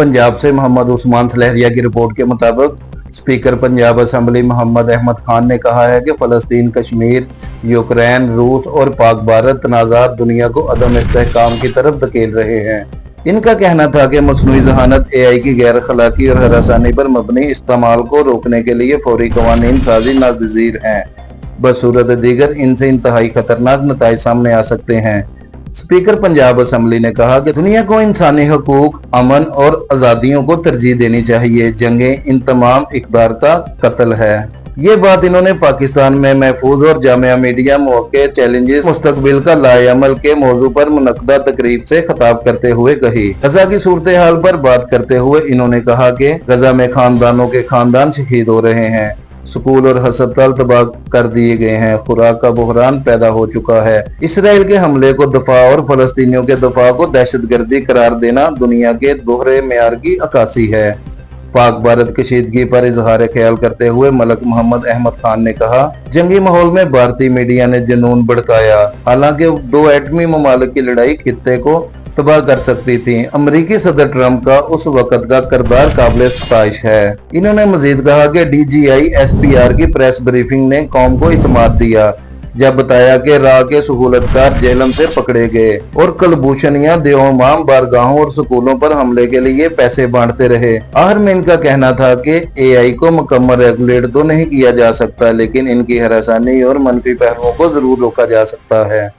पंजाब से मोहम्मद उस्मान सलहरिया की रिपोर्ट के मुताबिक स्पीकर पंजाब असेंबली मोहम्मद अहमद खान ने कहा है कि फलस्तीन, कश्मीर, यूक्रेन, रूस और पाक भारत तनाज़ात दुनिया को अदम इस्तेहकाम की तरफ धकेल रहे हैं। इनका कहना था कि मसनूई ज़हानत AI की गैर अखलाकी और हरासानी पर मबनी इस्तेमाल को रोकने के लिए फौरी कवानीन साजी नागज़ीर हैं। बसूरत दीगर इनसे इंतहाई खतरनाक नताइज सामने आ सकते हैं। स्पीकर पंजाब असेंबली ने कहा कि दुनिया को इंसानी हकूक, अमन और आज़ादियों को तरजीह देनी चाहिए। जंगें इन तमाम इक़दार का कत्ल है। ये बात इन्होंने पाकिस्तान में महफूज और जामिया मीडिया मौके चैलेंजेस मुस्तकबिल का लाएअमल के मौजू पर मुनक्दा तकरीब से खिताब करते हुए कही। गजा की सूरत हाल पर बात करते हुए इन्होंने कहा कि गजा में खानदानों के खानदान शहीद हो रहे हैं, स्कूल और हस्पताल तबाह कर दिए गए हैं, खुराक का बहरान पैदा हो चुका है। इसराइल के हमले को दफा और फलस्तीनियों के दफा को दहशतगर्दी करार देना दुनिया के दोहरे मेयार की अक्कासी है। पाक भारत कशीदगी पर इजहार ख्याल करते हुए मलक मोहम्मद अहमद खान ने कहा, जंगी माहौल में भारतीय मीडिया ने जुनून भड़काया। हालांकि दो एटमी ममालिक की लड़ाई खित्ते को तबाह कर सकती थी। अमरीकी सदर ट्रंप का उस वक्त का किरदार काबिल सताइश है। इन्होंने मजीद कहा कि DGI SPR की प्रेस ब्रीफिंग ने कौम को इत्मीनान दिया जब बताया कि राह के सहूलतकार जेलम से पकड़े गए और कलभूषणियां देवमाम बारगाहों और स्कूलों पर हमले के लिए पैसे बांटते रहे। आखिर में इनका कहना था कि AI को मुकम्मल रेगुलेट तो नहीं किया जा सकता, लेकिन इनकी हरासानी और मनफी पहलुओं को जरूर रोका जा सकता है।